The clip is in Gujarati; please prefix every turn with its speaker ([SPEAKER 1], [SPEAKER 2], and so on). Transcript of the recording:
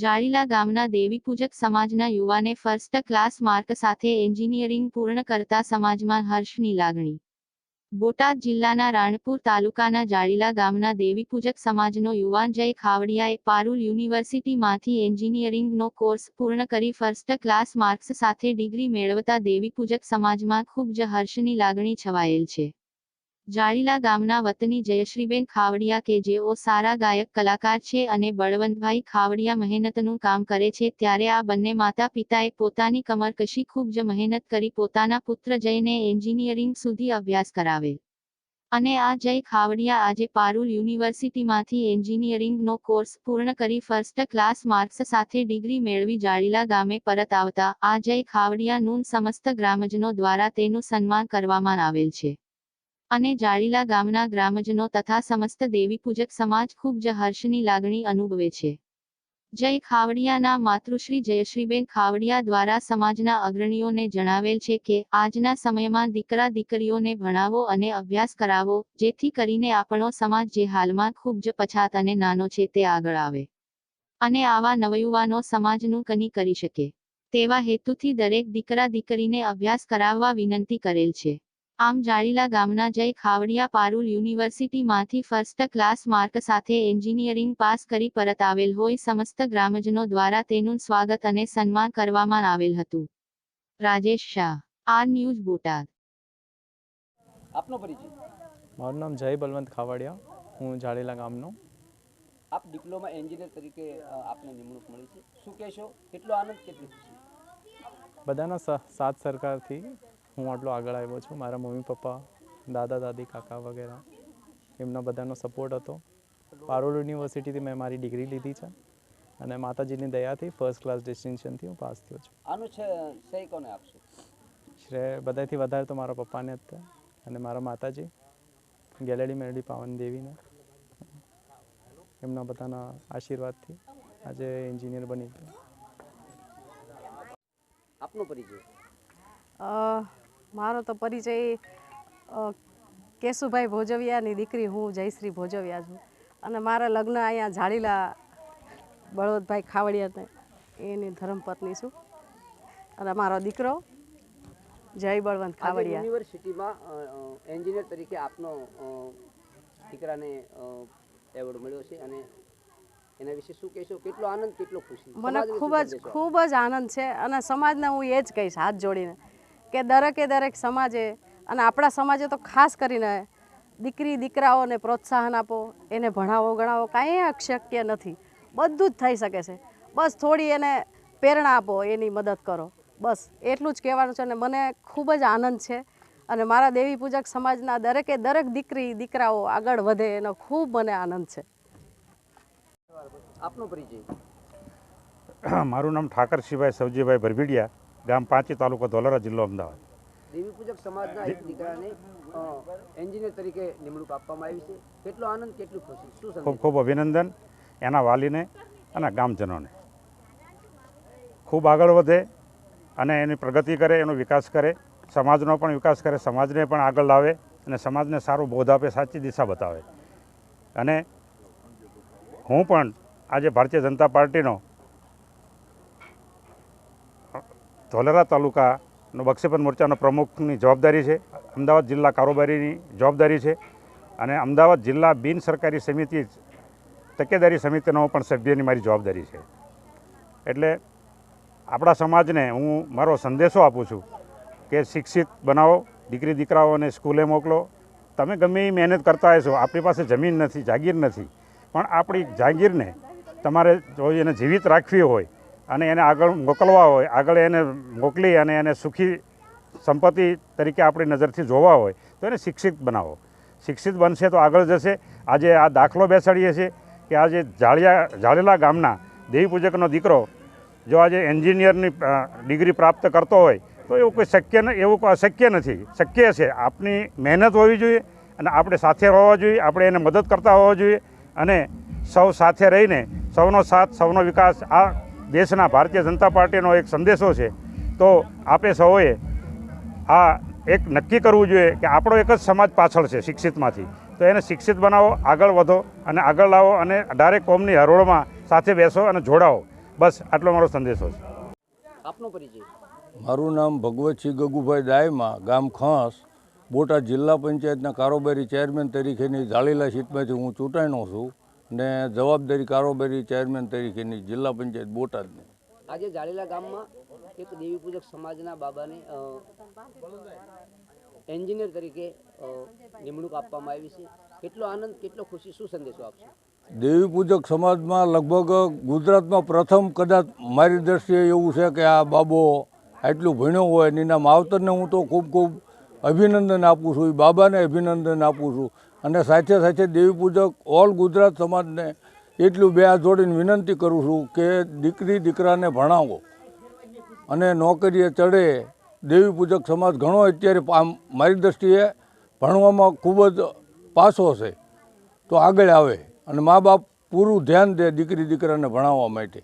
[SPEAKER 1] જાળીલા ગામના દેવીપૂજક સમાજના યુવાને ફર્સ્ટ ક્લાસ માર્ક સાથે એન્જિનિયરિંગ પૂર્ણ કરતા સમાજમાં હર્ષની લાગણી। બોટાદ જિલ્લાના રાણપુર તાલુકાના જાળીલા ગામના દેવીપૂજક સમાજનો યુવાન જય ખાવડિયાએ પારુલ યુનિવર્સિટીમાંથી એન્જિનિયરિંગનો કોર્સ પૂર્ણ કરી ફર્સ્ટ ક્લાસ માર્ક્સ સાથે ડિગ્રી મેળવતા દેવીપૂજક સમાજમાં ખૂબ જ હર્ષની લાગણી છવાયેલ છે। જાળીલા ગામના વતની જયશ્રીબેન ખાવડિયા કે જેઓ સારા ગાયક કલાકાર છે અને બળવંતભાઈ ખાવડિયા મહેનતનું કામ કરે છે, ત્યારે આ બંને માતા પિતાએ પોતાની કમર કશી ખૂબ જ મહેનત કરી પોતાના પુત્ર જયને એન્જિનિયરિંગ સુધી અભ્યાસ કરાવેલ અને આ જય ખાવડિયા આજે પારુલ યુનિવર્સિટીમાંથી એન્જિનિયરિંગનો કોર્સ પૂર્ણ કરી ફર્સ્ટ ક્લાસ માર્ક્સ સાથે ડિગ્રી મેળવી જાળીલા ગામે પરત આવતા આ જય ખાવડિયાનું સમસ્ત ગ્રામજનો દ્વારા તેનું સન્માન કરવામાં આવેલ છે અને જાળીલા ગામના ગ્રામજનો તથા સમસ્ત દેવીપૂજક સમાજ ખૂબ જ હર્ષની લાગણી અનુભવે છે। જય ખાવડિયાના માતૃશ્રી જયશ્રીબેન ખાવડિયા દ્વારા સમાજના અગ્રણીઓને જણાવેલ છે કે આજના સમયમાં દીકરા દીકરીઓને ભણાવો અને અભ્યાસ કરાવો, જેથી કરીને આપણો સમાજ જે હાલમાં ખૂબ જ પછાત અને નાનો છે તે આગળ આવે અને આવા નવયુવાનો સમાજનું કની કરી શકે તેવા હેતુથી દરેક દીકરા દીકરીને અભ્યાસ કરાવવા વિનંતી કરેલ છે। આમ જાળીલા ગામના જય Khavadiya Parul યુનિવર્સિટીમાંથી first class mark સાથે એન્જિનિયરિંગ પાસ કરી પરત આવેલ હોય સમસ્ત ગ્રામજનો દ્વારા તેનું સ્વાગત અને સન્માન કરવામાં આવેલ હતું। Rajesh Shah, R news, Botad.
[SPEAKER 2] આપનો પરિચય?
[SPEAKER 3] મારું નામ જય બલવંત ખાવડિયા, હું જાળીલા ગામનો।
[SPEAKER 2] આપ ડિપ્લોમા એન્જિનિયર તરીકે આપને નિમણૂક મળી છે, શું કહેશો? કેટલો આનંદ, કેટલી ખુશી?
[SPEAKER 3] બધાના સાથ સરકારથી હું આટલો આગળ આવ્યો છું। મારા મમ્મી પપ્પા, દાદા દાદી, કાકા વગેરે એમનો બધાનો સપોર્ટ હતો। પારુલ યુનિવર્સિટીથી મેં મારી ડિગ્રી લીધી છે અને માતાજીની દયાથી ફર્સ્ટ ક્લાસ ડિસ્ટિંક્શનથી હું પાસ થયો છું।
[SPEAKER 2] આનું શ્રેય કોને આપશો?
[SPEAKER 3] શ્રેય બધાથી વધારે તો મારા પપ્પાને જ છે અને મારા માતાજી ગેલેડી મેલડી પાવન દેવીને, એમના બધાના આશીર્વાદથી આજે એન્જિનિયર બની ગયો।
[SPEAKER 2] આપનો પરિચય?
[SPEAKER 4] મારો તો પરિચય કેશુભાઈ ભોજવિયાની દીકરી હું જયશ્રી ભોજવિયા છું અને મારા લગ્ન અહીંયા જાળીલા બળવંતભાઈ ખાવડિયા એની ધર્મપત્ની છું અને મારો દીકરો જય બળવંત ખાવડિયા।
[SPEAKER 2] યુનિવર્સિટીમાં એન્જિનિયર તરીકે આપનો દીકરાને એવોર્ડ મળ્યો છે અને એના વિશે શું કહેશો? કેટલો આનંદ, કેટલો ખુશી?
[SPEAKER 4] મને ખૂબ જ આનંદ છે અને સમાજને હું એ જ કહીશ હાથ જોડીને કે દરેક સમાજે અને આપણા સમાજે તો ખાસ કરીને દીકરી દીકરાઓને પ્રોત્સાહન આપો, એને ભણાવો ગણાવો, કાંઈ અશક્ય નથી, બધું જ થઈ શકે છે। બસ થોડી એને પ્રેરણા આપો, એની મદદ કરો, બસ એટલું જ કહેવાનું છે અને મને ખૂબ જ આનંદ છે અને મારા દેવી પૂજક સમાજના દરેક દીકરી દીકરાઓ આગળ વધે એનો ખૂબ મને આનંદ છે।
[SPEAKER 2] આપનો પરિચય?
[SPEAKER 5] મારું નામ ઠાકર શિવાય સવજીભાઈ ભરભીડિયા, ગામ પાંચી, તાલુકો ધોલારા, જિલ્લો અમદાવાદ।
[SPEAKER 2] દેવીપૂજક સમાજના એક દીકરાને એન્જિનિયર તરીકે નિમણૂક આપવામાં આવી છે, કેટલો આનંદ, કેટલી ખુશી, શું સંદેશ?
[SPEAKER 5] ખૂબ ખૂબ અભિનંદન એના વાલીને અને ગામજનોને। ખૂબ આગળ વધે અને એની પ્રગતિ કરે, એનો વિકાસ કરે, સમાજનો પણ વિકાસ કરે, સમાજને પણ આગળ લાવે અને સમાજને સારો બોધ આપે, સાચી દિશા બતાવે। અને હું પણ આજે ભારતીય જનતા પાર્ટીનો ધોલેરા તાલુકાનો બક્ષીપત મોરચાનો પ્રમુખની જવાબદારી છે, અમદાવાદ જિલ્લા કારોબારીની જવાબદારી છે અને અમદાવાદ જિલ્લા બિન સરકારી સમિતિ તકેદારી સમિતિનો પણ સભ્યની મારી જવાબદારી છે। એટલે આપણા સમાજને હું મારો સંદેશો આપું છું કે શિક્ષિત બનાવો, દીકરી દીકરાઓને સ્કૂલે મોકલો। તમે ગમે એ મહેનત કરતા હશો, આપણી પાસે જમીન નથી, જાગીર નથી, પણ આપણી જાગીરને તમારે જો એને જીવિત રાખવી હોય અને એને આગળ મોકલવા હોય, આગળ એને મોકલી અને એને સુખી સંપત્તિ તરીકે આપણી નજરથી જોવા હોય તો એને શિક્ષિત બનાવો। શિક્ષિત બનશે તો આગળ જશે। આજે આ દાખલો બેસાડીએ છીએ કે આજે જાળીલા ગામના દેવીપૂજકનો દીકરો જો આજે એન્જિનિયરની ડિગ્રી પ્રાપ્ત કરતો હોય તો એવું કોઈ અશક્ય નથી, શક્ય છે। આપની મહેનત હોવી જોઈએ અને આપણે સાથે હોવા જોઈએ, આપણે એને મદદ કરતા હોવા જોઈએ અને સૌ સાથે રહીને સૌનો સાથ, સૌનો વિકાસ આ દેશના ભારતીય જનતા પાર્ટીનો એક સંદેશો છે। તો આપણે સૌએ આ એક નક્કી કરવું જોઈએ કે આપણો એક જ સમાજ પાછળ છે શિક્ષિતમાંથી, તો એને શિક્ષિત બનાવો, આગળ વધો અને આગળ લાવો અને દરેક કોમની હરોળમાં સાથે બેસો અને જોડાઓ બસ આટલો મારો સંદેશો છે.
[SPEAKER 2] આપનો પરિચય.
[SPEAKER 6] મારું નામ ભગવતસિંહ ગગુભાઈ દાયમા, ગામ ખંસ, બોટાદ જિલ્લા પંચાયતના કારોબારી ચેરમેન તરીકેની જાળીલા સીટમાંથી હું ચૂંટાણો છું ને જવાબદારી કારોબારી ચેરમેન તરીકેની જિલ્લા પંચાયત બોટાદની.
[SPEAKER 2] આજે જાળીલા ગામમાં એક દેવી પૂજક સમાજના બાબાને એન્જિનિયર તરીકે નિમણૂક આપવામાં આવી છે. કેટલો આનંદ, કેટલો ખુશી, શું સંદેશો આપશો?
[SPEAKER 6] દેવી પૂજક સમાજમાં લગભગ ગુજરાતમાં પ્રથમ કદાચ મારી દ્રષ્ટિએ એવું છે કે આ બાબો આટલું ભણ્યો હોય એના માવતરને હું તો ખૂબ ખૂબ અભિનંદન આપું છું, એ બાબાને અભિનંદન આપું છું. અને સાથે સાથે દેવી પૂજક ઓલ ગુજરાત સમાજને એટલું બે હાથ જોડીને વિનંતી કરું છું કે દીકરી દીકરાને ભણાવો અને નોકરીએ ચડે. દેવી પૂજક સમાજ ઘણો અત્યારે મારી દ્રષ્ટિએ ભણવામાં ખૂબ જ પાછો છે, તો આગળ આવે અને મા બાપ પૂરું ધ્યાન દે દીકરી દીકરાને ભણાવવા માટે.